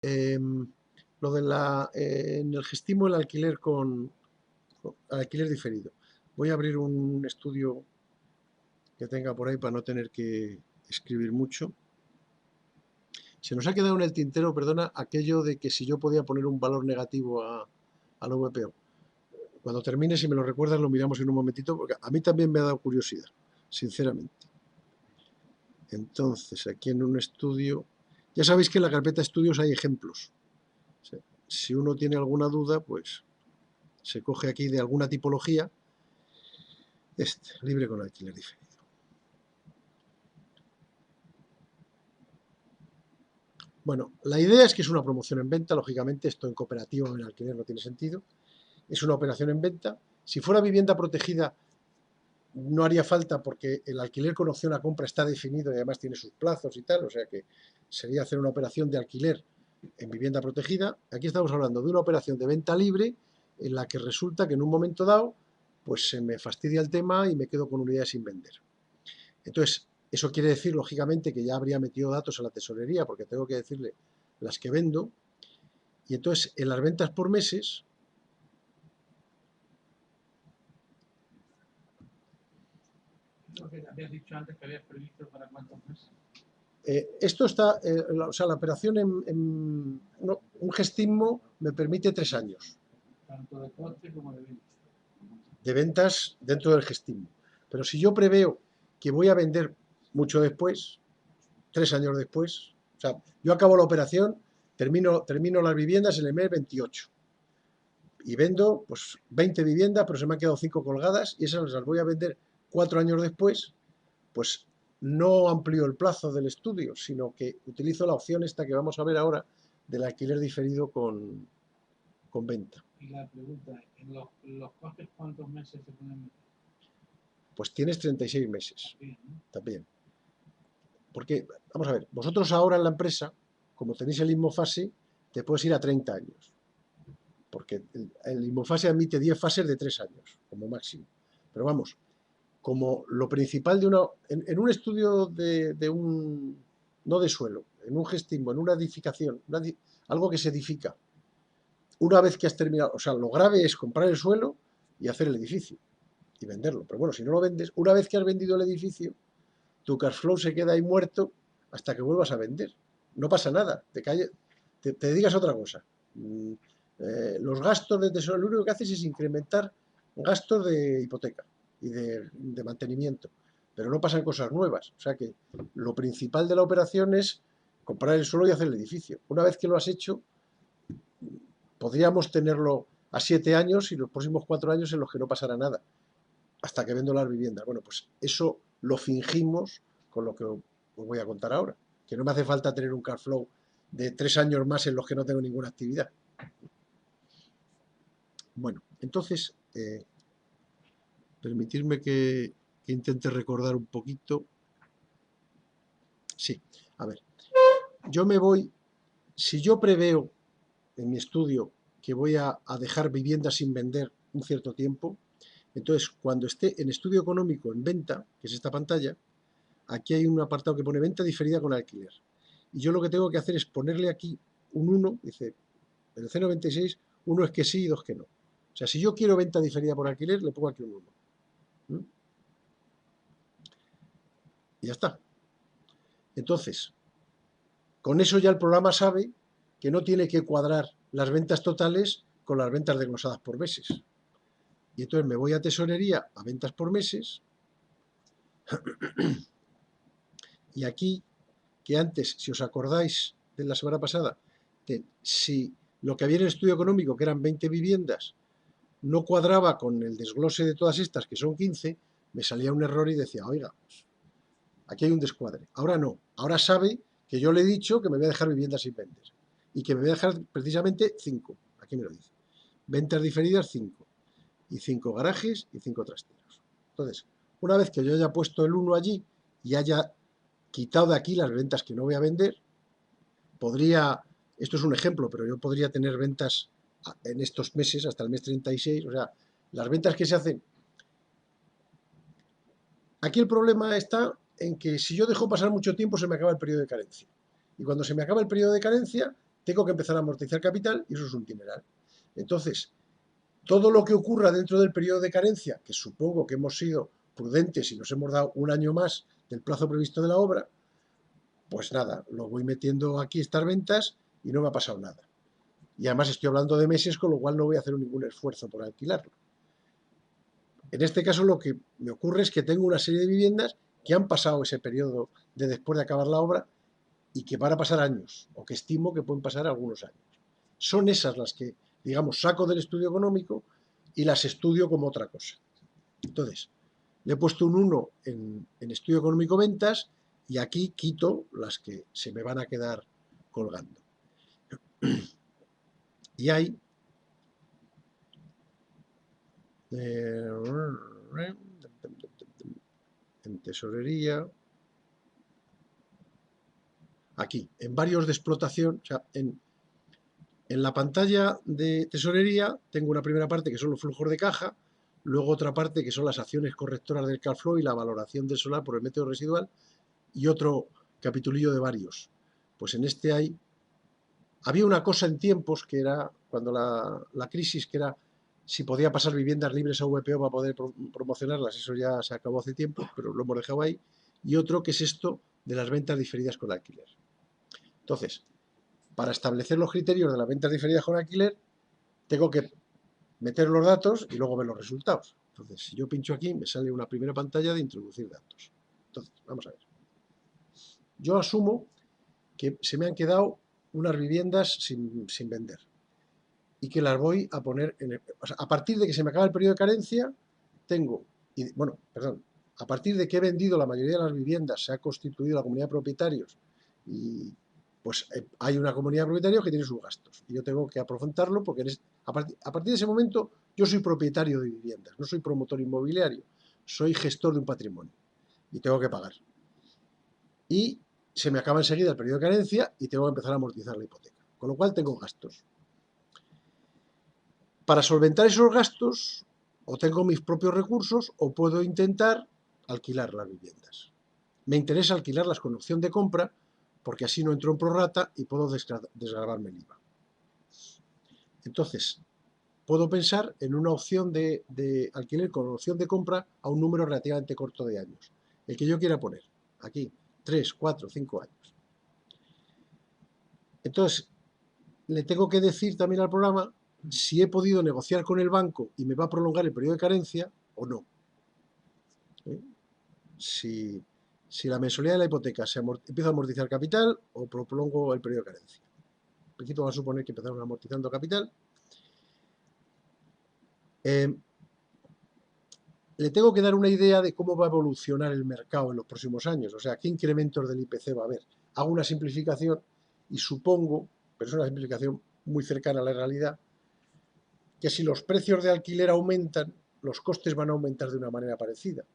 Lo de en el Gestimo el alquiler alquiler diferido. Voy a abrir un estudio que tenga por ahí para no tener que escribir mucho. Se nos ha quedado en el tintero, perdona, aquello de que si yo podía poner un valor negativo al VPO. Cuando termine, si me lo recuerdas, lo miramos en un momentito, porque a mí también me ha dado curiosidad, sinceramente. Entonces, aquí en un estudio, ya sabéis que en la carpeta estudios hay ejemplos. Si uno tiene alguna duda, pues se coge aquí de alguna tipología, libre con alquiler diferido. Bueno, la idea es que es una promoción en venta, lógicamente esto en cooperativa o en alquiler no tiene sentido. Es una operación en venta. Si fuera vivienda protegida, no haría falta porque el alquiler con opción a compra está definido y además tiene sus plazos y tal, o sea que sería hacer una operación de alquiler en vivienda protegida. Aquí estamos hablando de una operación de venta libre en la que resulta que en un momento dado pues se me fastidia el tema y me quedo con unidades sin vender. Entonces, eso quiere decir, lógicamente, que ya habría metido datos a la tesorería porque tengo que decirle las que vendo. Y entonces, en las ventas por meses, Lo que habías dicho antes que habías previsto para cuántos meses. Esto está, o sea, la operación un Gestimo me permite 3 años. Tanto de coste como de venta. De ventas dentro del Gestimo. Pero si yo preveo que voy a vender mucho después, 3 años después, o sea, yo acabo la operación, termino las viviendas en el mes 28 y vendo pues 20 viviendas, pero se me han quedado 5 colgadas y esas las voy a vender 4 años después, pues no amplío el plazo del estudio, sino que utilizo la opción esta que vamos a ver ahora del alquiler diferido con venta. Y la pregunta, ¿en los costes cuántos meses se pueden meter? Pues tienes 36 meses Bien, ¿no? también. Porque, vamos a ver, vosotros ahora en la empresa, como tenéis el IMOFASE, te puedes ir a 30 años. Porque el IMOFASE admite 10 fases de 3 años, como máximo. Pero vamos, como lo principal de en un estudio no de suelo, en un Gestimo, en una edificación, algo que se edifica, una vez que has terminado, o sea, lo grave es comprar el suelo y hacer el edificio y venderlo. Pero bueno, si no lo vendes, una vez que has vendido el edificio, tu cash flow se queda ahí muerto hasta que vuelvas a vender. No pasa nada, te digas otra cosa. Los gastos de tesoro, lo único que haces es incrementar gastos de hipoteca y de mantenimiento, pero no pasan cosas nuevas. O sea que lo principal de la operación es comprar el suelo y hacer el edificio. Una vez que lo has hecho, podríamos tenerlo a 7 años y los próximos 4 años en los que no pasará nada, hasta que vendo las viviendas. Bueno, pues eso lo fingimos con lo que os voy a contar ahora, que no me hace falta tener un cash flow de 3 años más en los que no tengo ninguna actividad. Bueno, entonces, permitirme que intente recordar un poquito. Sí, a ver, yo me voy, si yo preveo en mi estudio que voy a dejar viviendas sin vender un cierto tiempo, entonces cuando esté en estudio económico en venta, que es esta pantalla, aquí hay un apartado que pone venta diferida con alquiler. Y yo lo que tengo que hacer es ponerle aquí un 1, dice, en el C96, uno es que sí y dos que no. O sea, si yo quiero venta diferida por alquiler, le pongo aquí un 1. ¿Mm? Y ya está. Entonces, con eso ya el programa sabe que no tiene que cuadrar las ventas totales con las ventas desglosadas por meses. Y entonces me voy a tesorería a ventas por meses. Y aquí, que antes, si os acordáis de la semana pasada, si lo que había en el estudio económico, que eran 20 viviendas, no cuadraba con el desglose de todas estas, que son 15, me salía un error y decía, oiga, aquí hay un descuadre. Ahora no, ahora sabe que yo le he dicho que me voy a dejar viviendas sin vender y que me voy a dejar precisamente 5, aquí me lo dice. Ventas diferidas 5 y 5 garajes y 5 trasteros. Entonces, una vez que yo haya puesto el 1 allí y haya quitado de aquí las ventas que no voy a vender, esto es un ejemplo, pero yo podría tener ventas en estos meses hasta el mes 36, o sea, las ventas que se hacen. Aquí el problema está en que si yo dejo pasar mucho tiempo se me acaba el periodo de carencia. Y cuando se me acaba el periodo de carencia, tengo que empezar a amortizar capital y eso es un dineral. Entonces, todo lo que ocurra dentro del periodo de carencia, que supongo que hemos sido prudentes y nos hemos dado un año más del plazo previsto de la obra, pues nada, lo voy metiendo aquí estas ventas y no me ha pasado nada. Y además estoy hablando de meses, con lo cual no voy a hacer ningún esfuerzo por alquilarlo. En este caso lo que me ocurre es que tengo una serie de viviendas que han pasado ese periodo de después de acabar la obra y que van a pasar años, o que estimo que pueden pasar algunos años. Son esas las que, digamos, saco del estudio económico y las estudio como otra cosa. Entonces, le he puesto un 1 en estudio económico ventas y aquí quito las que se me van a quedar colgando. Y hay en tesorería, aquí, en varios de explotación, o sea, en la pantalla de tesorería tengo una primera parte que son los flujos de caja, luego otra parte que son las acciones correctoras del cash flow y la valoración del solar por el método residual, y otro capitulillo de varios. Pues en este había una cosa en tiempos que era, cuando la crisis, que era si podía pasar viviendas libres a VPO para poder promocionarlas, eso ya se acabó hace tiempo, pero lo hemos dejado ahí, y otro que es esto de las ventas diferidas con alquiler. Entonces, para establecer los criterios de las ventas diferidas con alquiler, tengo que meter los datos y luego ver los resultados. Entonces, si yo pincho aquí, me sale una primera pantalla de introducir datos. Entonces, vamos a ver. Yo asumo que se me han quedado unas viviendas sin vender y que las voy a poner o sea, a partir de que se me acaba el periodo de carencia, tengo, bueno, perdón, a partir de que he vendido la mayoría de las viviendas, se ha constituido la comunidad de propietarios y pues hay una comunidad de propietarios que tiene sus gastos y yo tengo que afrontarlo porque a partir de ese momento yo soy propietario de viviendas, no soy promotor inmobiliario, soy gestor de un patrimonio y tengo que pagar. Y se me acaba enseguida el periodo de carencia y tengo que empezar a amortizar la hipoteca, con lo cual tengo gastos. Para solventar esos gastos, o tengo mis propios recursos o puedo intentar alquilar las viviendas. Me interesa alquilarlas con opción de compra porque así no entro en prorrata y puedo desgravarme el IVA. Entonces, puedo pensar en una opción de alquiler con opción de compra a un número relativamente corto de años. El que yo quiera poner, aquí, 3, 4, 5 años. Entonces, le tengo que decir también al programa si he podido negociar con el banco y me va a prolongar el periodo de carencia o no. Si la mensualidad de la hipoteca empieza a amortizar capital o prolongo el periodo de carencia. En principio vamos a suponer que empezamos amortizando capital. Le tengo que dar una idea de cómo va a evolucionar el mercado en los próximos años, o sea, qué incrementos del IPC va a haber. Hago una simplificación y supongo, pero es una simplificación muy cercana a la realidad, que si los precios de alquiler aumentan, los costes van a aumentar de una manera parecida.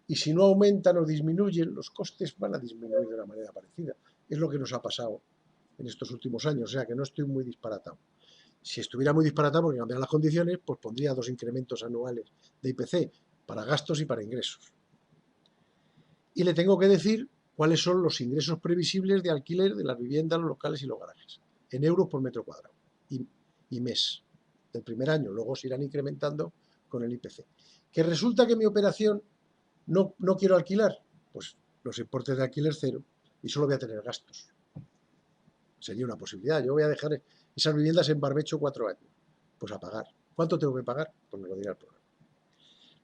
Y si no aumentan o disminuyen, los costes van a disminuir de una manera parecida. Es lo que nos ha pasado en estos últimos años, o sea que no estoy muy disparatado. Si estuviera muy disparatado porque cambiaran las condiciones, pues pondría 2 incrementos anuales de IPC para gastos y para ingresos. Y le tengo que decir cuáles son los ingresos previsibles de alquiler de las viviendas, los locales y los garajes, en euros por metro cuadrado y mes del primer año. Luego se irán incrementando con el IPC. Que resulta que mi operación no quiero alquilar, pues los importes de alquiler cero y solo voy a tener gastos. Sería una posibilidad. Yo voy a dejar esas viviendas en barbecho 4 años. Pues a pagar. ¿Cuánto tengo que pagar? Pues me lo dirá el programa.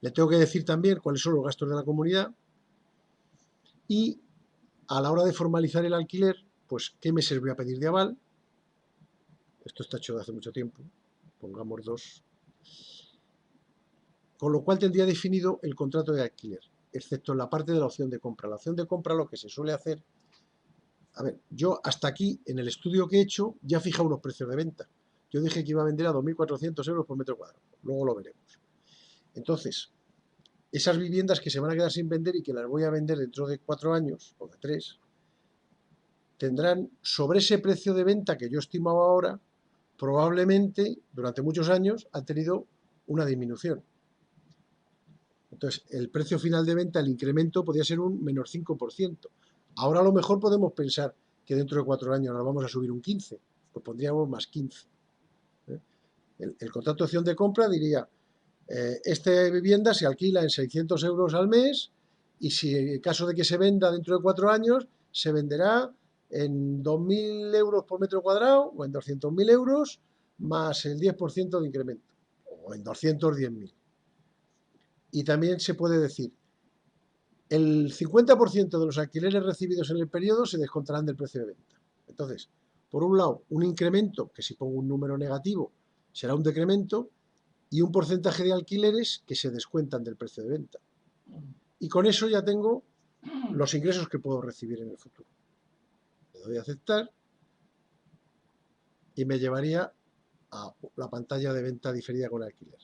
Le tengo que decir también cuáles son los gastos de la comunidad y a la hora de formalizar el alquiler, pues qué meses voy a pedir de aval. Esto está hecho de hace mucho tiempo. Pongamos 2. Con lo cual tendría definido el contrato de alquiler, excepto en la parte de la opción de compra. La opción de compra lo que se suele hacer. A ver, yo hasta aquí, en el estudio que he hecho, ya he fijado unos precios de venta. Yo dije que iba a vender a 2.400 euros por metro cuadrado. Luego lo veremos. Entonces, esas viviendas que se van a quedar sin vender y que las voy a vender dentro de 4 años o de 3, tendrán sobre ese precio de venta que yo estimaba ahora, probablemente durante muchos años han tenido una disminución. Entonces, el precio final de venta, el incremento podría ser un menos 5%. Ahora a lo mejor podemos pensar que dentro de 4 años nos vamos a subir un 15%. pues pondríamos más 15. El contrato de opción de compra diría, esta vivienda se alquila en 600 euros al mes y si en caso de que se venda dentro de 4 años, se venderá en 2.000 euros por metro cuadrado o en 200.000 euros más el 10% de incremento o en 210.000. Y también se puede decir, el 50% de los alquileres recibidos en el periodo se descontarán del precio de venta. Entonces, por un lado, un incremento, que si pongo un número negativo será un decremento, y un porcentaje de alquileres que se descuentan del precio de venta. Y con eso ya tengo los ingresos que puedo recibir en el futuro. Le doy a aceptar y me llevaría a la pantalla de venta diferida con alquiler.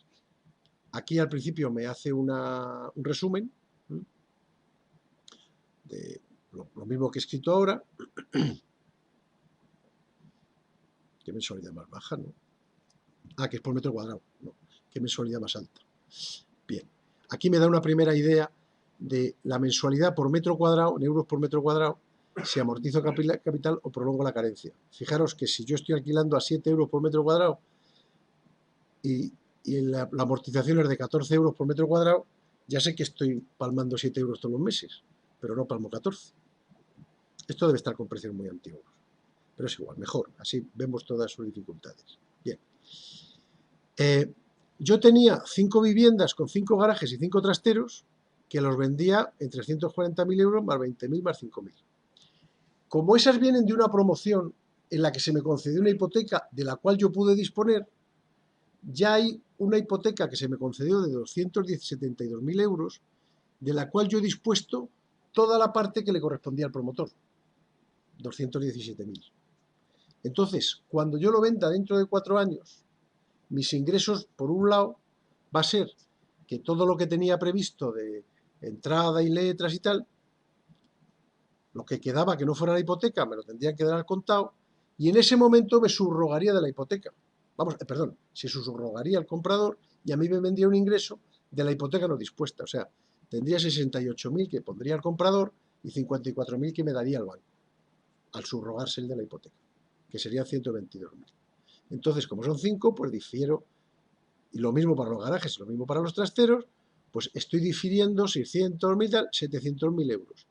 Aquí al principio me hace un resumen de lo mismo que he escrito ahora. ¿Qué mensualidad más baja? ¿No? Ah, que es por metro cuadrado. No. ¿Qué mensualidad más alta? Bien. Aquí me da una primera idea de la mensualidad por metro cuadrado, en euros por metro cuadrado, si amortizo capital o prolongo la carencia. Fijaros que si yo estoy alquilando a 7 euros por metro cuadrado y la amortización es de 14 euros por metro cuadrado, ya sé que estoy palmando 7 euros todos los meses, pero no palmo 14. Esto debe estar con precios muy antiguos, pero es igual, mejor, así vemos todas sus dificultades. Bien. Yo tenía 5 viviendas con 5 garajes y 5 trasteros que los vendía en 340.000 euros más 20.000 más 5.000. Como esas vienen de una promoción en la que se me concedió una hipoteca de la cual yo pude disponer, ya hay una hipoteca que se me concedió de 272.000 euros, de la cual yo he dispuesto toda la parte que le correspondía al promotor, 217.000. Entonces, cuando yo lo venda dentro de 4 años, mis ingresos, por un lado, va a ser que todo lo que tenía previsto de entrada y letras y tal, lo que quedaba que no fuera la hipoteca, me lo tendrían que dar al contado, y en ese momento me subrogaría de la hipoteca. Vamos, perdón, se subrogaría al comprador y a mí me vendría un ingreso de la hipoteca no dispuesta. O sea, tendría 68.000 que pondría el comprador y 54.000 que me daría el banco, al subrogarse el de la hipoteca, que serían 122.000. Entonces, como son 5, pues difiero, y lo mismo para los garajes, lo mismo para los trasteros, pues estoy difiriendo 600.000, 700.000 euros.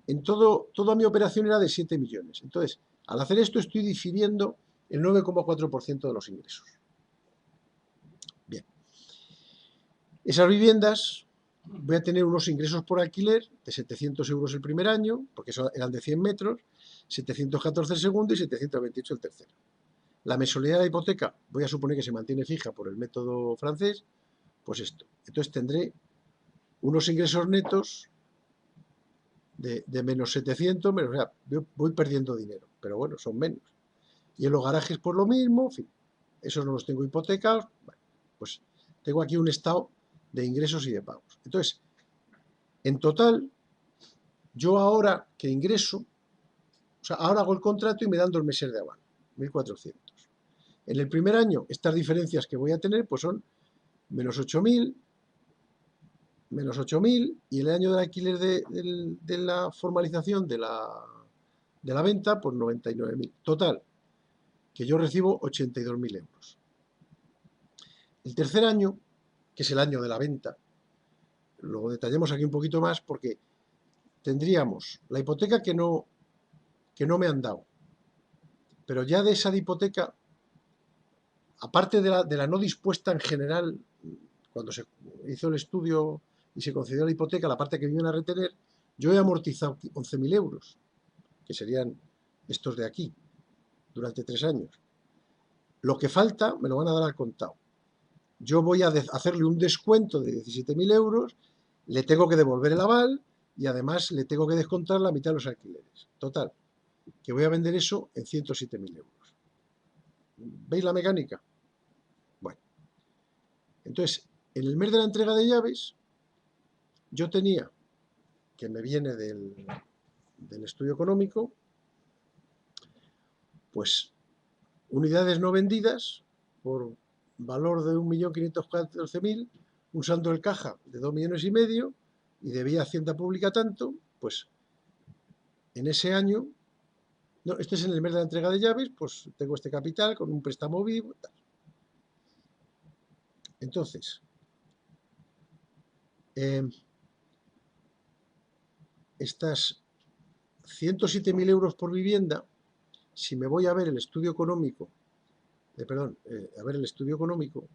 En toda mi operación era de 7 millones. Entonces, al hacer esto estoy difiriendo el 9,4% de los ingresos. Bien. Esas viviendas, voy a tener unos ingresos por alquiler de 700 euros el primer año, porque eso eran de 100 metros, 714 el segundo y 728 el tercero. La mensualidad de la hipoteca, voy a suponer que se mantiene fija por el método francés, pues esto. Entonces tendré unos ingresos netos de menos 700, menos, o sea, voy perdiendo dinero, pero bueno, son menos. Y en los garajes por lo mismo, en fin, esos no los tengo hipotecados, bueno, pues tengo aquí un estado de ingresos y de pagos. Entonces, en total, yo ahora que ingreso, o sea, ahora hago el contrato y me dan 2 meses de aval, 1.400. En el primer año, estas diferencias que voy a tener, pues son menos 8.000, menos 8.000, y el año del alquiler de la formalización de la venta, pues 99.000. Total, que yo recibo 82.000 euros. El tercer año, que es el año de la venta, lo detallemos aquí un poquito más porque tendríamos la hipoteca que no me han dado, pero ya de esa hipoteca, aparte de la no dispuesta en general, cuando se hizo el estudio y se concedió la hipoteca, la parte que me iban a retener, yo he amortizado 11.000 euros, que serían estos de aquí, durante 3 años. Lo que falta me lo van a dar al contado. Yo voy a hacerle un descuento de 17.000 euros, le tengo que devolver el aval y además le tengo que descontar la mitad de los alquileres. Total, que voy a vender eso en 107.000 euros. ¿Veis la mecánica? Bueno, entonces, en el mes de la entrega de llaves, yo tenía, que me viene del estudio económico, pues unidades no vendidas por valor de 1.514.000, un saldo del caja de 2,5 millones y debía Hacienda Pública tanto, pues en ese año No, este es en el mes de la entrega de llaves, pues tengo este capital con un préstamo vivo. Tal. Entonces, estas 107.000 euros por vivienda, si me voy a ver el estudio económico, a ver el estudio económico,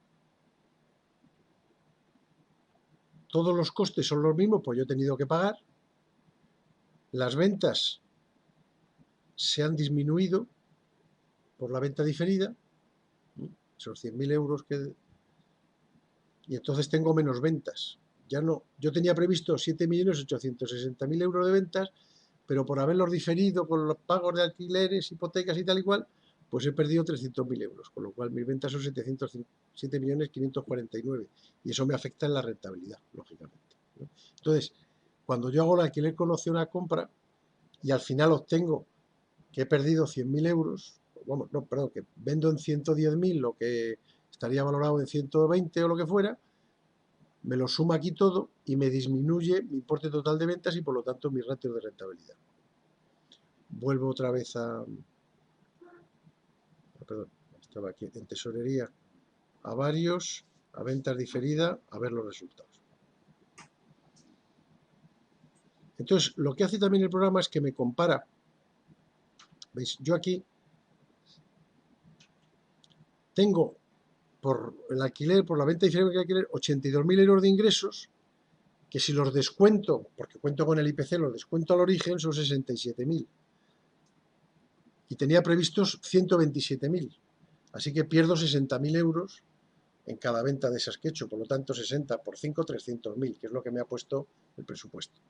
todos los costes son los mismos, pues yo he tenido que pagar, las ventas se han disminuido por la venta diferida, esos 100.000 euros y entonces tengo menos ventas. Ya no, yo tenía previsto 7.860.000 euros de ventas, pero por haberlos diferido con los pagos de alquileres, hipotecas y tal y cual, pues he perdido 300.000 euros, con lo cual mis ventas son 7.549.000 y eso me afecta en la rentabilidad, lógicamente, ¿no? Entonces, cuando yo hago el alquiler con opción a compra y al final obtengo que he perdido 100.000 euros, vamos, no, perdón, que vendo en 110.000 lo que estaría valorado en 120 o lo que fuera, me lo suma aquí todo y me disminuye mi importe total de ventas y por lo tanto mis ratios de rentabilidad. Vuelvo otra vez perdón, estaba aquí en tesorería, a varios, a ventas diferida, a ver los resultados. Entonces, lo que hace también el programa es que me compara. ¿Veis? Yo aquí tengo por el alquiler, por la venta diferida del alquiler, 82.000 euros de ingresos, que si los descuento, porque cuento con el IPC, los descuento al origen, son 67.000. Y tenía previstos 127.000. Así que pierdo 60.000 euros en cada venta de esas que he hecho. Por lo tanto, 60 por 5, 300.000, que es lo que me ha puesto el presupuesto.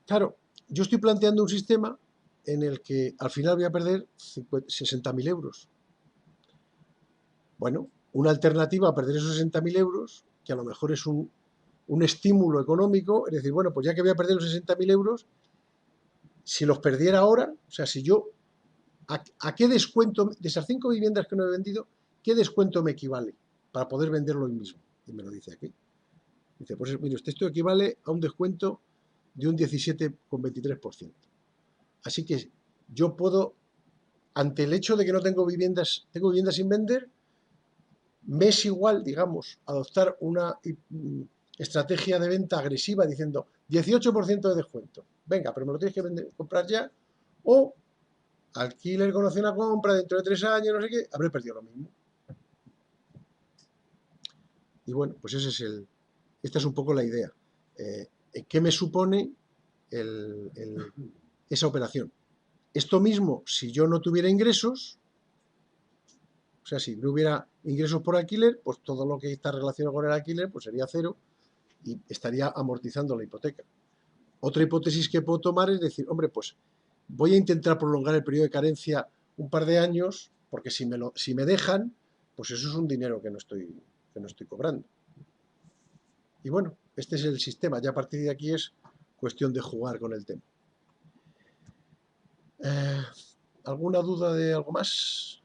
Claro, yo estoy planteando un sistema en el que al final voy a perder 60.000 euros. Bueno, una alternativa a perder esos 60.000 euros, que a lo mejor es un estímulo económico, es decir, bueno, pues ya que voy a perder los 60.000 euros, si los perdiera ahora, o sea, si yo, ¿a qué descuento, de esas 5 viviendas que no he vendido, qué descuento me equivale para poder venderlo hoy mismo? Y me lo dice aquí. Dice, pues mire, esto equivale a un descuento de un 17,23%. Así que yo puedo, ante el hecho de que no tengo viviendas sin vender, me es igual, digamos, adoptar una estrategia de venta agresiva diciendo 18% de descuento. Venga, pero me lo tienes que comprar ya. O alquiler con opción a compra dentro de 3 años, no sé qué, habré perdido lo mismo. Y bueno, pues esta es un poco la idea. ¿Qué me supone esa operación? Esto mismo, si yo no tuviera ingresos, o sea, si no hubiera ingresos por alquiler, pues todo lo que está relacionado con el alquiler pues sería cero y estaría amortizando la hipoteca. Otra hipótesis que puedo tomar es decir, hombre, pues voy a intentar prolongar el periodo de carencia un par de años, porque si me dejan, pues eso es un dinero que no estoy cobrando. Y bueno, este es el sistema. Ya a partir de aquí es cuestión de jugar con el tema. ¿Alguna duda de algo más?